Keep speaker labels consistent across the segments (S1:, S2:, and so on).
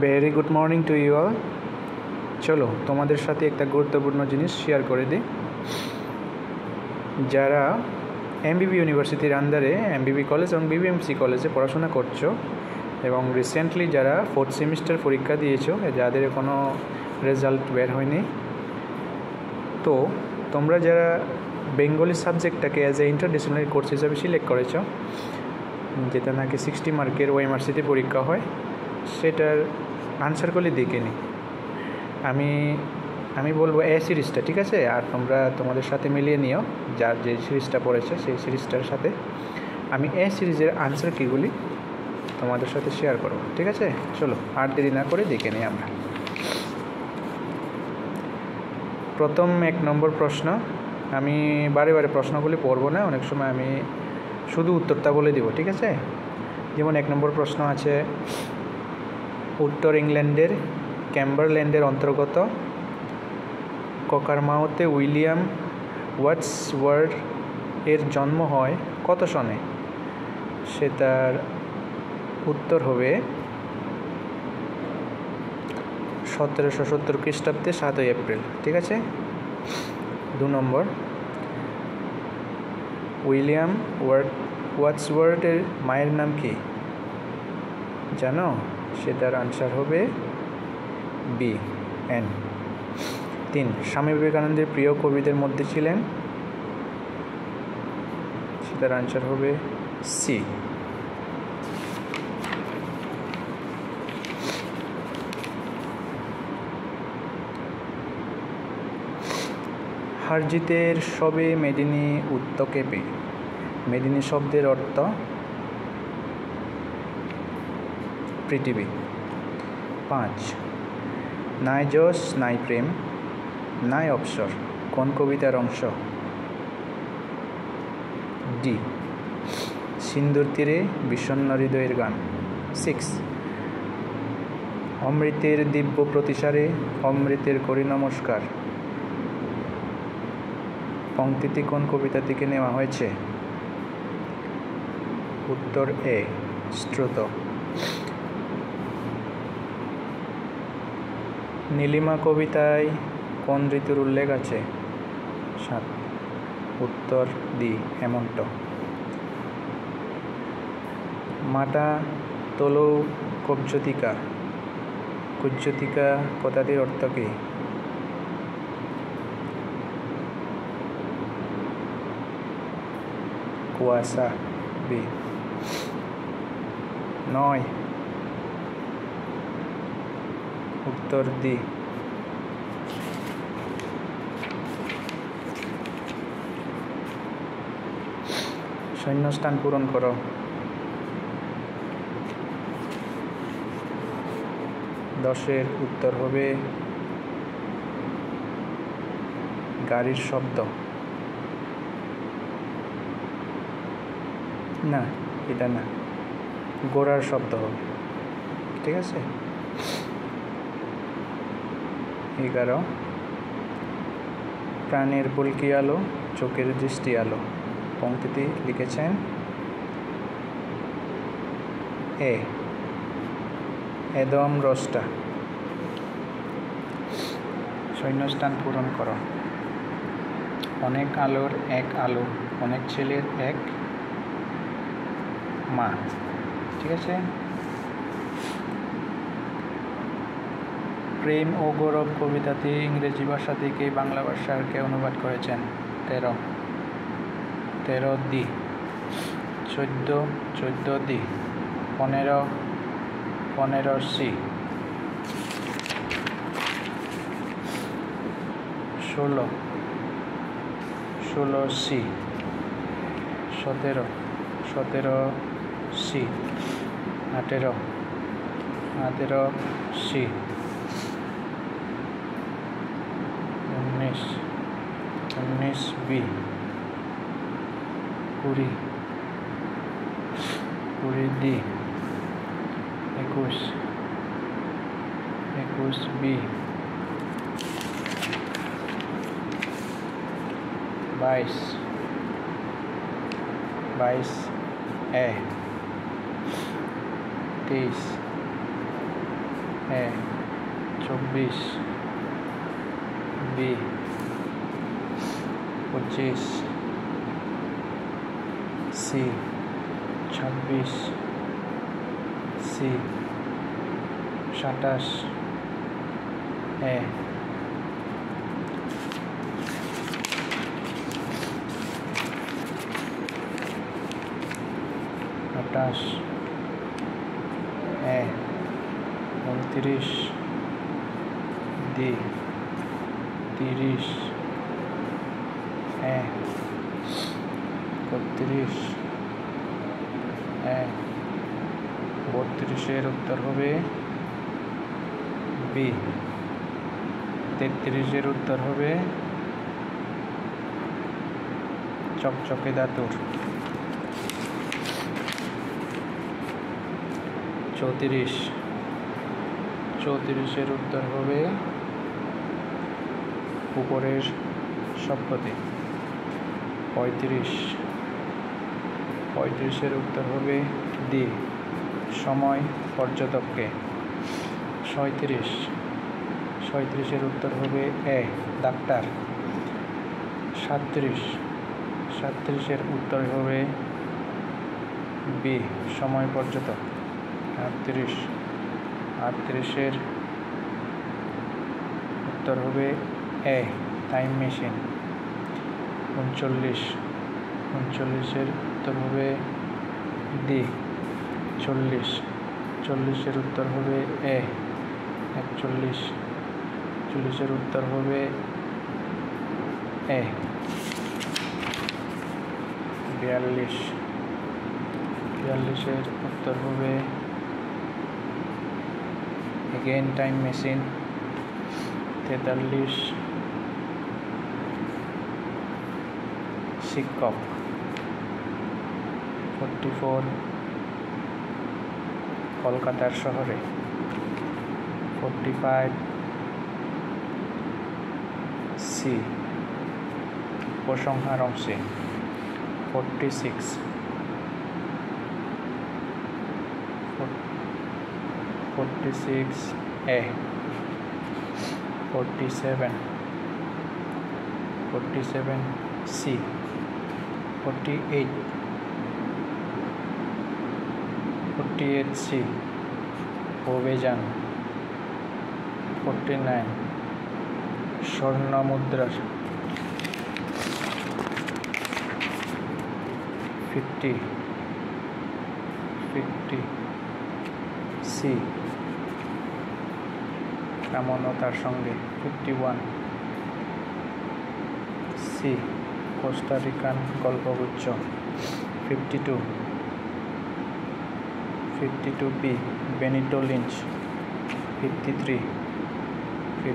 S1: Very good morning to you all. চলো তোমাদের সাথে একটা গুরুত্বপূর্ণ জিনিস শেয়ার করে দিই। যারা এমবিবি ইউনিভার্সিটির আন্ডারে এমবিবি কলেজ এবং বিবিএমসি কলেজে পড়াশোনা করছো এবং রিসেন্টলি যারা 4th সেমিস্টার পরীক্ষা দিয়েছো, যাদের কোনো রেজাল্ট বের হয়নি, তো তোমরা যারা বেঙ্গলি সাবজেক্টটাকে অ্যাজ এ ইন্টারডিসিপ্লিনারি কোর্স হিসাবে সিলেক্ট করেছো, যেটা নাকি 60 মার্কের ওএমআরসিতে পরীক্ষা হয়, সেটার আনসারগুলি দেখে নিই। আমি বলবো এ সিরিজটা, ঠিক আছে? আর তোমরা তোমাদের সাথে মিলিয়ে নিও, যার যে সিরিজটা পড়েছে সেই সিরিজটার সাথে আমি এ সিরিজের আনসার কীগুলি তোমাদের সাথে শেয়ার করব, ঠিক আছে? চলো আর দেরি না করে দেখে নিই আমরা। প্রথম 1 নম্বর প্রশ্ন, আমি বারে বারে প্রশ্নগুলি পড়বো না, অনেক সময় আমি শুধু উত্তরটা বলে দিব, ঠিক আছে? যেমন 1 নম্বর প্রশ্ন আছে, উত্তর ইংল্যান্ডের ক্যাম্বারল্যান্ডের অন্তর্গত কোকারমাউথে উইলিয়াম ওয়ার্ডসওয়ার্থ এর জন্ম হয় কত সনে? সেটার উত্তর হবে 1770 খ্রিস্টাব্দে 7ই এপ্রিল, ঠিক আছে? 2 নম্বর, উইলিয়াম ওয়ার্ডসওয়ার্থের মায়ের নাম কি জানো? সেটার আনসার হবে বি, এন। 3, স্বামী বিবেকানন্দের প্রিয় কবিদের মধ্যে ছিলেন? সেটার আনসার হবে সি। হারজিতের সবে মেদিনী উত্তকেপে, মেদিনী শব্দের অর্থ পৃথিবী। 5, নাই যশ নাই প্রেম নাই অবসর কোন কবিতার অংশ? ডি, সিন্ধুর তীরে বিষণ্ণ হৃদয়ের গান। 6, অমৃতের দিব্য প্রতিসারে অমৃতের করি নমস্কার পংক্তিটি কোন কবিতা থেকে নেওয়া হয়েছে? উত্তর এ, শ্রুত। নীলিমা কবিতায় কোন ঋতুর উল্লেখ আছে? 7, উত্তর ডি, হেমন্ত। মাতা তোলৌ কুব্জটিকা, কুব্জটিকা কথাটির অর্থ কী? কুয়াশা, বি। 9, উত্তর ডি। শূন্যস্থান পূরণ করো। 10-এর উত্তর হবে গাড়ির শব্দ। না, এটা না, গোড়ার শব্দ হবে, ঠিক আছে? 11, প্রাণের পুলকি আলো চোখের দৃষ্টি আলো পংক্তিটি লিখেছেন এ, এদম রস্টা। শূন্যস্থান পূরণ করো। অনেক আলোর এক আলো, অনেক ছেলের এক মা, ঠিক আছে? প্রেম ও গৌরব কবিতাটি ইংরেজি ভাষা থেকে বাংলা ভাষার কে অনুবাদ করেছেন? 13 D. 14 D. 15 C. 16 C. 17 C. 18 C. 19 B. 20 D. 21 B. 22 A. 23 A 24, B 25, C 26, C 27, A 28, A 29, D 30, A 31, A 32 উত্তর হবে বি। 33 উত্তর হবে চকচকে ধাতুর। 34 উত্তর হবে উপরের সবকটি। 35 উত্তর হবে ডি সময় পর্যটককে। 37 উত্তর হবে এ ডাক্তার। 37 উত্তর হবে বি সময় পর্যটক। 38 উত্তর হবে এ টাইম মেশিন। 39 উত্তর হবে ডি 40 উত্তর হবে এ 41 উত্তর হবে এ 42 উত্তর হবে এগেইন টাইম মেশিন। 43 শিক্ষক। 44 কলকাতার শহরে। 45 সি উপসংহার অংশে। 46 এ। 47 সি। 48 সি অভিযান। 49 স্বর্ণ মুদ্রার। 50 সি এমনতার সঙ্গে। 51 সি কোস্টারিকান গল্পগুচ্ছ। 52 B Benito Lynch. 53 B.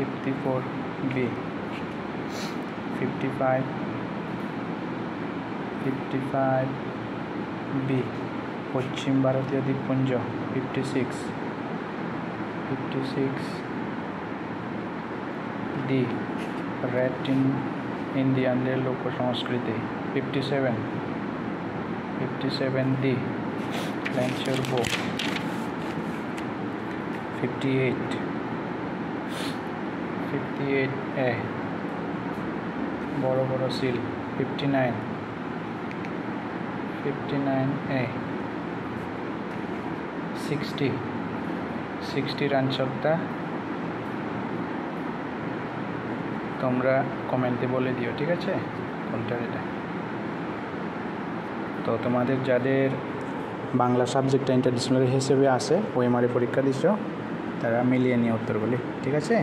S1: 54 B. 55 B পশ্চিম ভারতীয় দ্বীপপুঞ্জ। 56 ডি রেড ইন্ডিয়ানদের লোক সংস্কৃতি। 57 ডি ল্যান্সের বো। 58 এ বড় বড় সিল। 59 এ। 60 রানচকটা তোমরা কমেন্টে বলে দিও, ঠিক আছে কোনটার এটা। তো তোমাদের যাদের বাংলা সাবজেক্টটা ইন্টারডিসিপ্লিনারি হিসেবে আছে ওএমআরএ পরীক্ষা দিচ্ছ তারা মিলিয়ে নিয়ে উত্তরগুলি, ঠিক আছে।